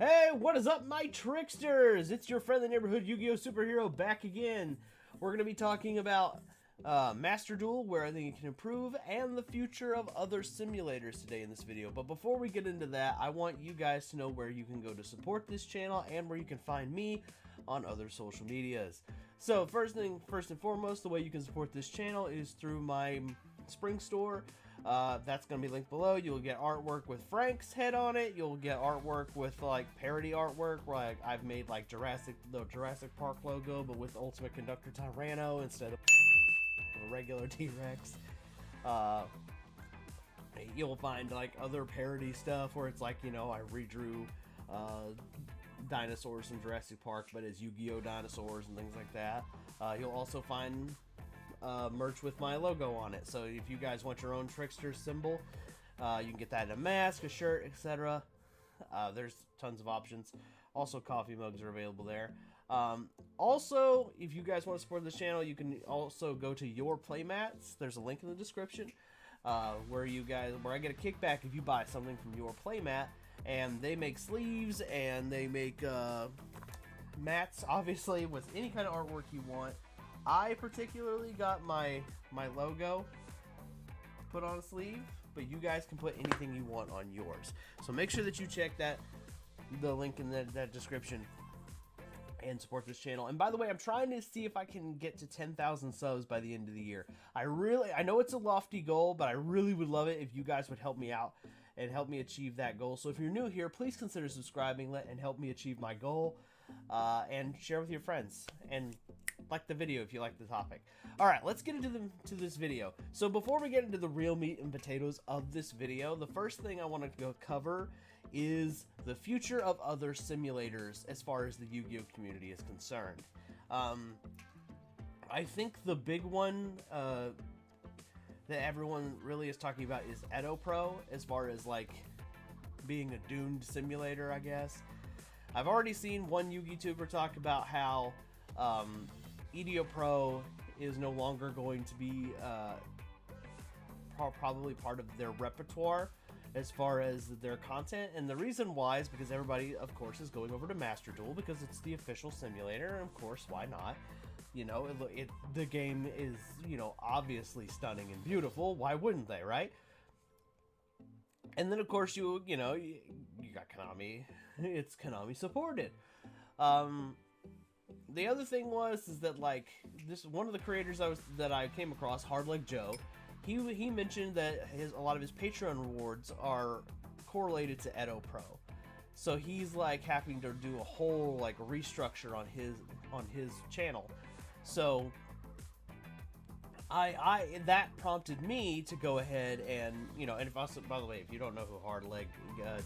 Hey, what is up, my tricksters? It's your friendly neighborhood Yu-Gi-Oh superhero back again. We're going to be talking about Master Duel, where I think it can improve, and the future of other simulators today in this video. But before we get into that, I want you guys to know where you can go to support this channel and where you can find me on other social medias. So first and foremost, the way you can support this channel is through my Spring store. That's going to be linked below. You'll get artwork with Frank's head on it. You'll get artwork with like parody artwork, like I've made like the Jurassic Park logo, but with Ultimate Conductor Tyranno instead of a regular T-Rex. You'll find like other parody stuff where it's like, you know, I redrew dinosaurs from Jurassic Park, but as Yu-Gi-Oh dinosaurs and things like that. You'll also find merch with my logo on it. So if you guys want your own trickster symbol, you can get that in a mask, a shirt, etc. There's tons of options. Also, coffee mugs are available there. Also, if you guys want to support this channel, you can also go to Your Playmats. There's a link in the description where I get a kickback if you buy something from Your Playmat, and they make sleeves and they make mats, obviously, with any kind of artwork you want. I particularly got my logo put on a sleeve, but you guys can put anything you want on yours. So make sure that you check the link in that description and support this channel. And by the way, I'm trying to see if I can get to 10,000 subs by the end of the year. I know it's a lofty goal, but I really would love it if you guys would help me out and help me achieve that goal. So if you're new here, please consider subscribing and help me achieve my goal, and share with your friends, and like the video if you like the topic. All right, let's get into this video. So before we get into the real meat and potatoes of this video, the first thing I want to cover is the future of other simulators as far as the Yu-Gi-Oh community is concerned. I think the big one that everyone really is talking about is Edo Pro, as far as like being a doomed simulator, I guess. I've already seen one YouTuber talk about how yugioh Pro is no longer going to be probably part of their repertoire as far as their content, and the reason why is because everybody, of course, is going over to Master Duel because it's the official simulator, and of course, why not? You know, the game is, you know, obviously stunning and beautiful. Why wouldn't they, right? And then, of course, you got Konami. It's Konami supported. The other thing is that like one of the creators that I came across, Joe, he mentioned that a lot of his Patreon rewards are correlated to Edo Pro. So he's like having to do a whole like restructure on his channel. So that prompted me to go ahead and, you know, and if also, by the way, if you don't know who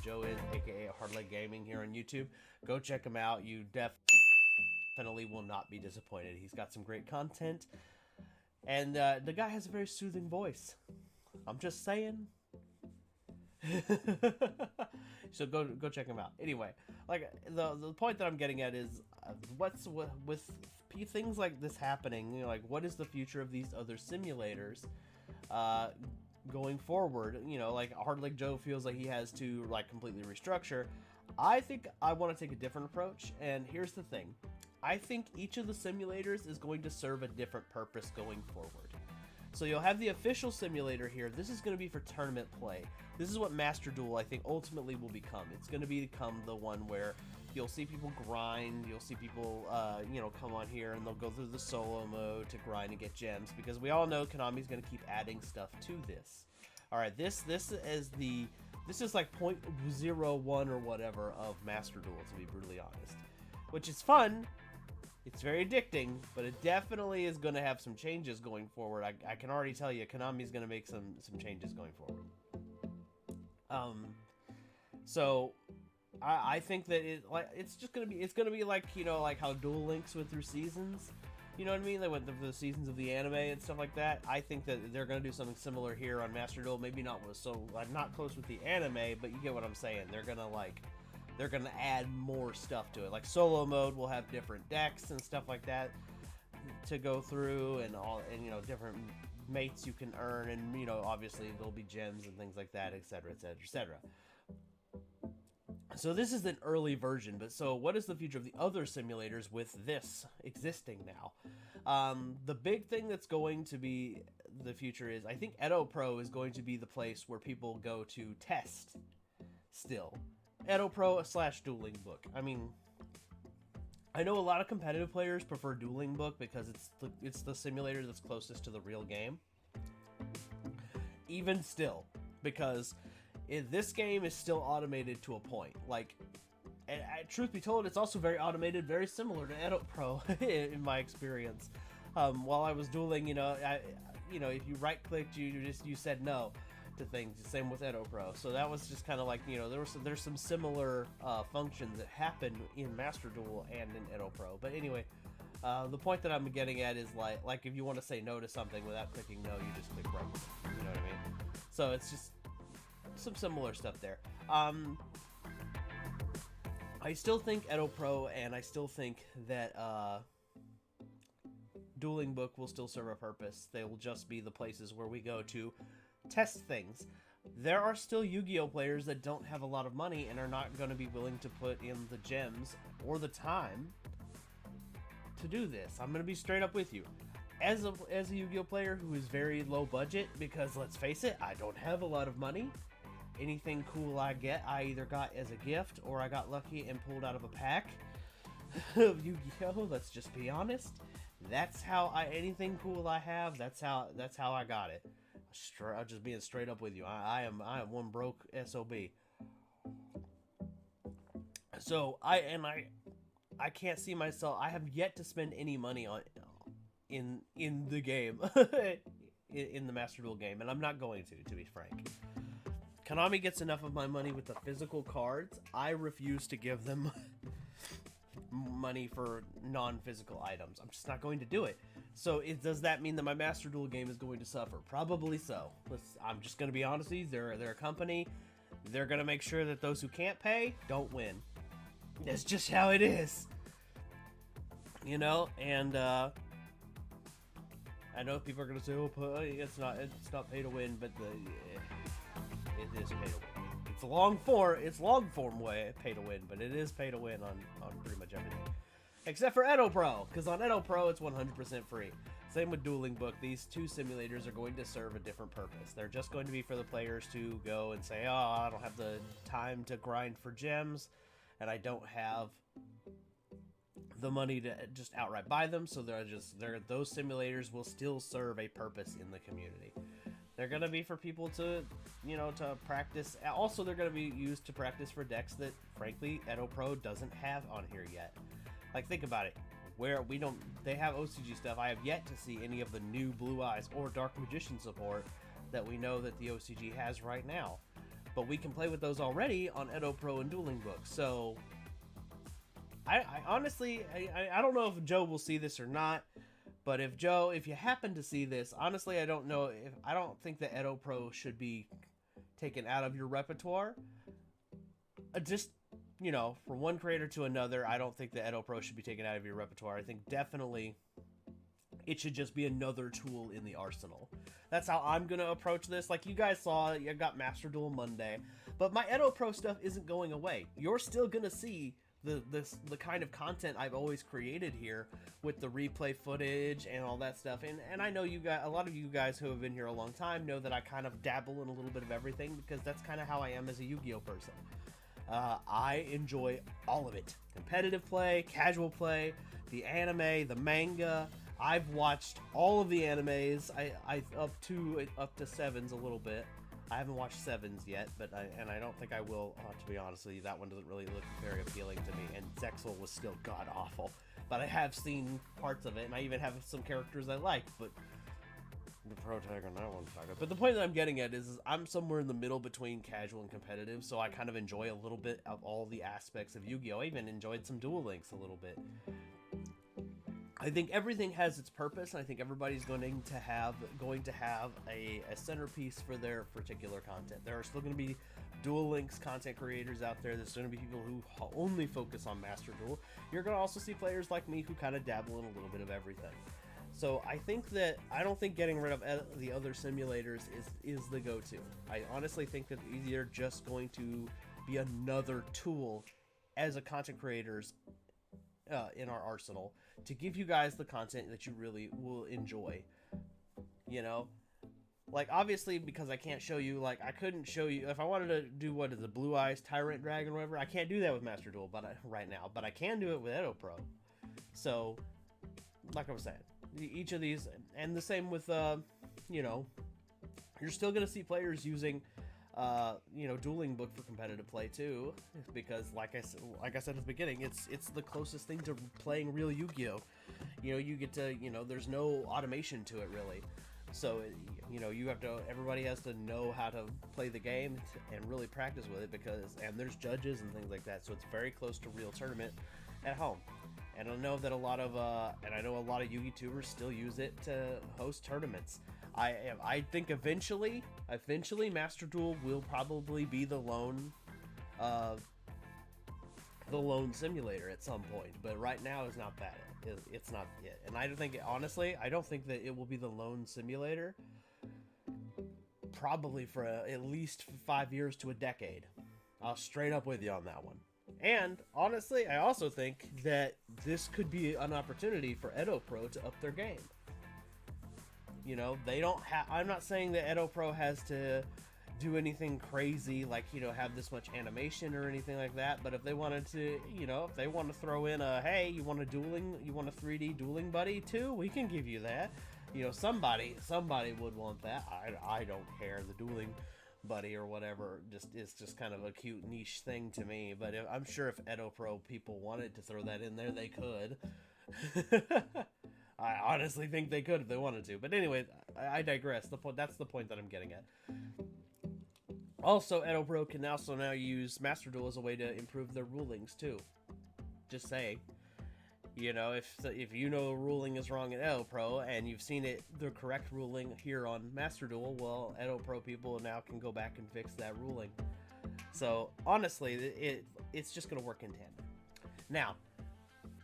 Joe is, aka Hardleg Gaming here on YouTube, go check him out. You definitely will not be disappointed. He's got some great content, and the guy has a very soothing voice. I'm just saying. So go check him out. Anyway, like the point that I'm getting at is what's with things like this happening, you know, like what is the future of these other simulators going forward? You know, like Hardleg Joe feels like he has to like completely restructure. I think I want to take a different approach, and here's the thing. I think each of the simulators is going to serve a different purpose going forward. So you'll have the official simulator here. This is going to be for tournament play. This is what Master Duel, I think, ultimately will become. It's going to become the one where you'll see people grind. You'll see people, you know, come on here and they'll go through the solo mode to grind and get gems, because we all know Konami's going to keep adding stuff to this. All right, this is like 0.01 or whatever of Master Duel, to be brutally honest, which is fun. It's very addicting, but it definitely is going to have some changes going forward. I can already tell you, Konami's going to make some changes going forward. So I think that it's going to be like, you know, like how Duel Links went through seasons. You know what I mean? They went through the seasons of the anime and stuff like that. I think that they're going to do something similar here on Master Duel. Maybe not not close with the anime, but you get what I'm saying. They're going to add more stuff to it. Like solo mode will have different decks and stuff like that to go through, and you know, different mates you can earn, and, you know, obviously there'll be gems and things like that, etc., etc., etc. So this is an early version, but so what is the future of the other simulators with this existing now? The big thing that's going to be the future is I think Edo Pro is going to be the place where people go to test still. Edo Pro / Dueling Book. I mean, I know a lot of competitive players prefer Dueling Book because it's the simulator that's closest to the real game. Even still, because this game is still automated to a point. Like, and truth be told, it's also very automated, very similar to Edo Pro in my experience. While I was dueling, if you right clicked, you said no to things. Same with Edo Pro. So that was just kind of like, there's some similar functions that happen in Master Duel and in Edo Pro. But anyway, the point that I'm getting at is like if you want to say no to something without clicking no, you just click right. You know what I mean? So it's just some similar stuff there. I still think Edo Pro, and I still think that Dueling Book will still serve a purpose. They will just be the places where we go to test things. There are still Yu-Gi-Oh players that don't have a lot of money and are not going to be willing to put in the gems or the time to do this. I'm going to be straight up with you. As a Yu-Gi-Oh player who is very low budget, because let's face it, I don't have a lot of money. Anything cool I get, I either got as a gift or I got lucky and pulled out of a pack of Yu-Gi-Oh. Let's just be honest. That's how anything cool I have. That's how I got it. I'm just being straight up with you. I am one broke SOB. So I can't see myself. I have yet to spend any money on in the game in the Master Duel game, and I'm not going to be frank. Konami gets enough of my money with the physical cards. I refuse to give them money for non-physical items. I'm just not going to do it. So does that mean that my Master Duel game is going to suffer? Probably so. I'm just going to be honest with you. They're a company. They're going to make sure that those who can't pay don't win. That's just how it is. And I know people are going to say, "Oh, it's not pay to win," but it is pay to win. It's long form way pay to win, but it is pay to win on pretty much everything. Except for Edo Pro, because on Edo Pro it's 100% free. Same with Dueling Book. These two simulators are going to serve a different purpose. They're just going to be for the players to go and say, "Oh, I don't have the time to grind for gems, and I don't have the money to just outright buy them." So those simulators will still serve a purpose in the community. They're going to be for people to practice. Also, they're going to be used to practice for decks that, frankly, Edo Pro doesn't have on here yet. Like, think about it. They have OCG stuff. I have yet to see any of the new Blue Eyes or Dark Magician support that we know that the OCG has right now. But we can play with those already on Edo Pro and Dueling Book. So, I honestly, I don't know if Joe will see this or not. But if you happen to see this, honestly, I don't think that Edo Pro should be taken out of your repertoire. Just, from one creator to another, I don't think that Edo Pro should be taken out of your repertoire. I think definitely it should just be another tool in the arsenal. That's how I'm going to approach this. Like you guys saw, I got Master Duel Monday, but my Edo Pro stuff isn't going away. You're still going to see the kind of content I've always created here with the replay footage and all that stuff. And I know a lot of you guys who have been here a long time know that I kind of dabble in a little bit of everything because that's kind of how I am as a Yu-Gi-Oh person. I enjoy all of it. Competitive play, casual play, the anime, the manga. I've watched all of the animes. I up to Sevens a little bit. I haven't watched Sevens yet, but I don't think I will. To be honest with you, that one doesn't really look very appealing to me. And Zexal was still god awful, but I have seen parts of it, and I even have some characters I like. But the protagonist, that one's not good. But the point that I'm getting at is I'm somewhere in the middle between casual and competitive, so I kind of enjoy a little bit of all the aspects of Yu-Gi-Oh! I even enjoyed some Duel Links a little bit. I think everything has its purpose, and I think everybody's going to have a centerpiece for their particular content. There are still going to be Duel Links content creators out there. There's going to be people who only focus on Master Duel. You're going to also see players like me who kind of dabble in a little bit of everything. So I don't think getting rid of the other simulators is the go-to. I honestly think that they're just going to be another tool as a content creators in our arsenal to give you guys the content that you really will enjoy. You know, like obviously because I can't show you, like I couldn't show you if I wanted to do what is the Blue Eyes Tyrant Dragon or whatever. I can't do that with Master Duel, right now, but I can do it with Edo Pro. So, like I was saying, each of these, and the same with you know, you're still gonna see players using you know, Dueling Book for competitive play too, because like I said at the beginning, it's the closest thing to playing real Yu-Gi-Oh. You know, you get to, you know, there's no automation to it really, so you know, you have to, everybody has to know how to play the game and really practice with it, and there's judges and things like that, so it's very close to real tournament at home. And I know that a lot of Yu-Gi tubers still use it to host tournaments. I think eventually Master Duel will probably be the lone simulator at some point, but right now is not that. It's not it. And I don't think, honestly, I don't think that it will be the lone simulator probably for at least 5 years to a decade. I'll straight up with you on that one. And honestly, I also think that this could be an opportunity for Edo Pro to up their game. You know, they don't have, I'm not saying that Edo Pro has to do anything crazy, like, you know, have this much animation or anything like that, but if they wanted to, you know, if they want to throw in a, hey, you want a 3D dueling buddy too, we can give you that. You know, somebody would want that. I don't care. The dueling buddy or whatever is just kind of a cute niche thing to me, but I'm sure if Edo Pro people wanted to throw that in there, they could. I honestly think they could if they wanted to, but anyway, I digress. That's the point that I'm getting at. Also, Edo Pro can also now use Master Duel as a way to improve their rulings too. Just saying. You know, if you know a ruling is wrong in Edo Pro and you've seen the correct ruling here on Master Duel, well, Edo Pro people now can go back and fix that ruling. So honestly, it's just going to work in tandem.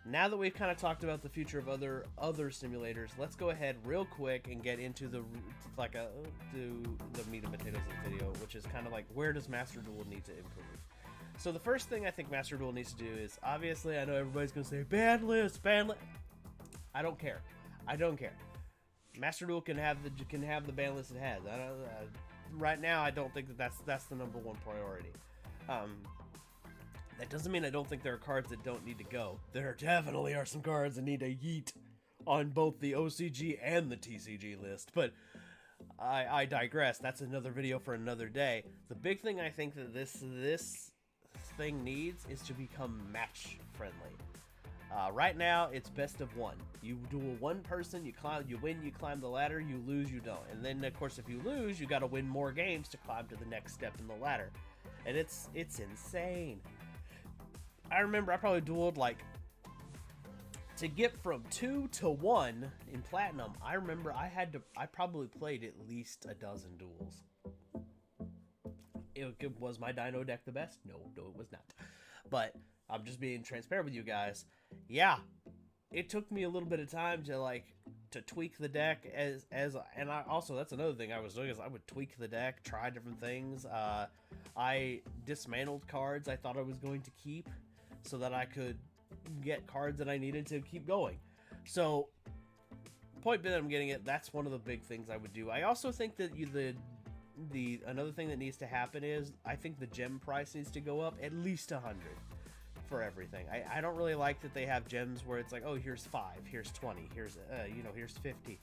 Now that we've kind of talked about the future of other simulators, let's go ahead real quick and get into the meat and potatoes of the video, which is kind of like, where does Master Duel need to improve? So the first thing I think Master Duel needs to do is, obviously, I know everybody's going to say, ban list. I don't care. Master Duel can have the ban list it has. Right now, I don't think that's the number one priority. That doesn't mean I don't think there are cards that don't need to go. There definitely are some cards that need to yeet on both the OCG and the TCG list, but I digress. That's another video for another day. The big thing I think that this thing needs is to become match friendly. Right now, it's best of one. You duel one person, you win, you climb the ladder, you lose, you don't. And then, of course, if you lose, you got to win more games to climb to the next step in the ladder. And it's insane. I remember I probably dueled, like, to get from 2 to 1 in Platinum, I remember I probably played at least a dozen duels. Was my Dino deck the best? No, it was not. But I'm just being transparent with you guys. Yeah, it took me a little bit of time to tweak the deck and I also, that's another thing I was doing, is I would tweak the deck, try different things. I dismantled cards I thought I was going to keep so that I could get cards that I needed to keep going. So, point being, I'm getting it. That's one of the big things I would do. I also think that another thing that needs to happen is, I think the gem price needs to go up at least 100 for everything. I don't really like that they have gems where it's like, oh, here's 5, here's 20, here's here's 50.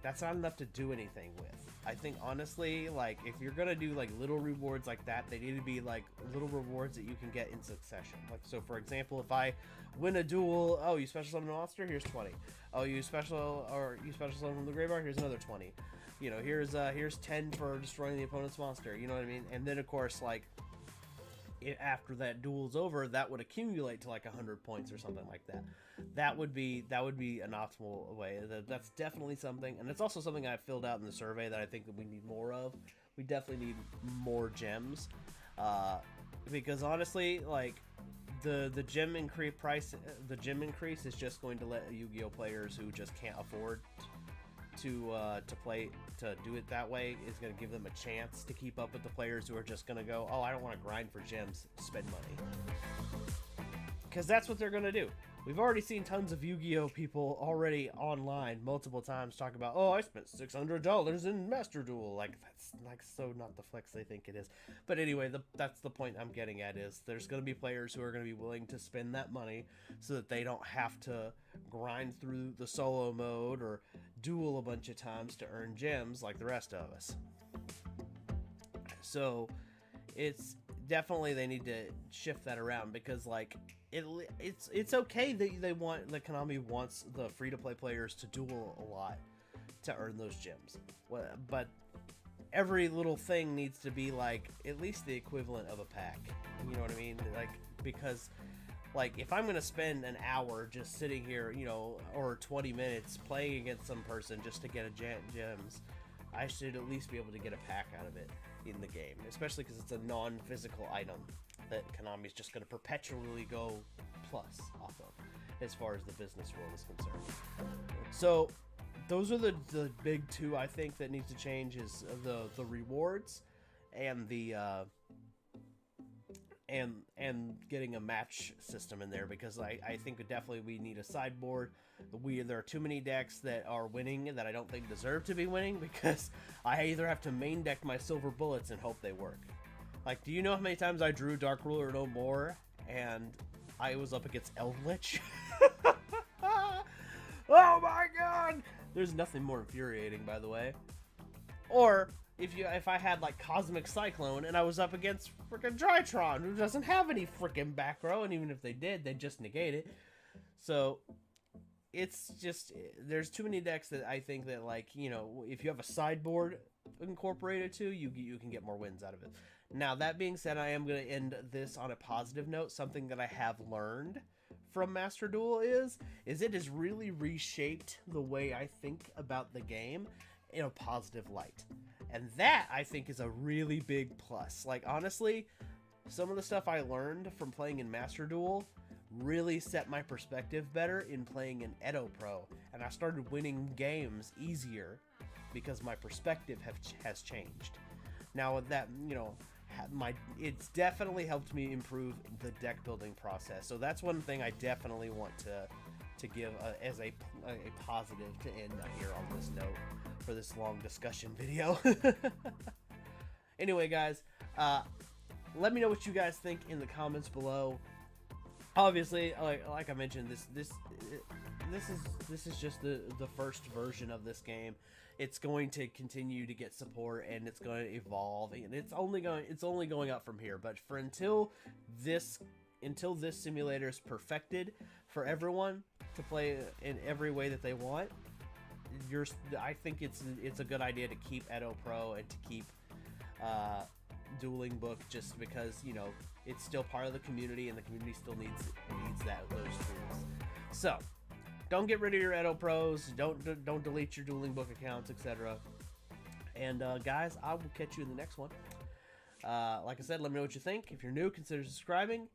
That's not enough to do anything with. I think honestly, like, if you're gonna do like little rewards like that, they need to be like little rewards that you can get in succession. Like, so for example, if I win a duel, oh, you special summon a monster, here's 20. Oh, you special summon from the graveyard, here's another 20. You know, here's 10 for destroying the opponent's monster. You know what I mean? And then of course, like, after that duel's over, that would accumulate to like 100 points or something like that. That would be an optimal way. That's definitely something, and it's also something I filled out in the survey that I think that we need more of. We definitely need more gems, because honestly, like, the gem increase is just going to let Yu-Gi-Oh players who just can't afford to do it that way is going to give them a chance to keep up with the players who are just going to go, oh, I don't want to grind for gems, spend money. Because that's what they're going to do. We've already seen tons of Yu-Gi-Oh people already online multiple times talk about, oh, I spent $600 in Master Duel. Like, that's like so not the flex they think it is. But anyway, that's the point I'm getting at, is there's going to be players who are going to be willing to spend that money so that they don't have to grind through the solo mode or duel a bunch of times to earn gems like the rest of us. So it's definitely, they need to shift that around, because like it's okay that Konami wants the free-to-play players to duel a lot to earn those gems, but every little thing needs to be like at least the equivalent of a pack. You know what I mean? Like, because like if I'm gonna spend an hour just sitting here, you know, or 20 minutes playing against some person just to get a gems, I should at least be able to get a pack out of it in the game, especially because it's a non-physical item that Konami's just going to perpetually go plus off of as far as the business world is concerned. So those are the big two I think that needs to change, is the rewards and the and getting a match system in there, because I think definitely we need a sideboard. There are too many decks that are winning that I don't think deserve to be winning, because I either have to main deck my silver bullets and hope they work. Like, do you know how many times I drew Dark Ruler No More and I was up against Eldritch? Oh my god! There's nothing more infuriating, by the way. Or if I had like Cosmic Cyclone and I was up against frickin' Drytron, who doesn't have any frickin' back row, and even if they did, they'd just negate it. So it's just, there's too many decks that I think that, like, you know, if you have a sideboard incorporated too, you can get more wins out of it. Now, that being said, I am going to end this on a positive note. Something that I have learned from Master Duel is it has really reshaped the way I think about the game in a positive light. And that, I think, is a really big plus. Like, honestly, some of the stuff I learned from playing in Master Duel really set my perspective better in playing in Edo Pro. And I started winning games easier because my perspective has changed. Now, that, you know, it's definitely helped me improve the deck building process. So that's one thing I definitely want to give as a positive to end here on this note for this long discussion video. Anyway, guys, let me know what you guys think in the comments below. Obviously, like I mentioned, this is just the first version of this game. It's going to continue to get support, and it's going to evolve, and it's only going up from here. But for until this simulator is perfected for everyone to play in every way that they want, I think it's a good idea to keep Edo Pro and to keep Dueling Book, just because, you know, it's still part of the community, and the community still needs those tools. So don't get rid of your Edo Pros. Don't delete your Dueling Book accounts, etc. And guys, I will catch you in the next one. Like I said, let me know what you think. If you're new, consider subscribing.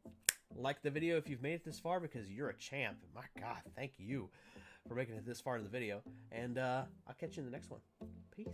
Like the video if you've made it this far, because you're a champ. My God, thank you for making it this far in the video. And I'll catch you in the next one. Peace.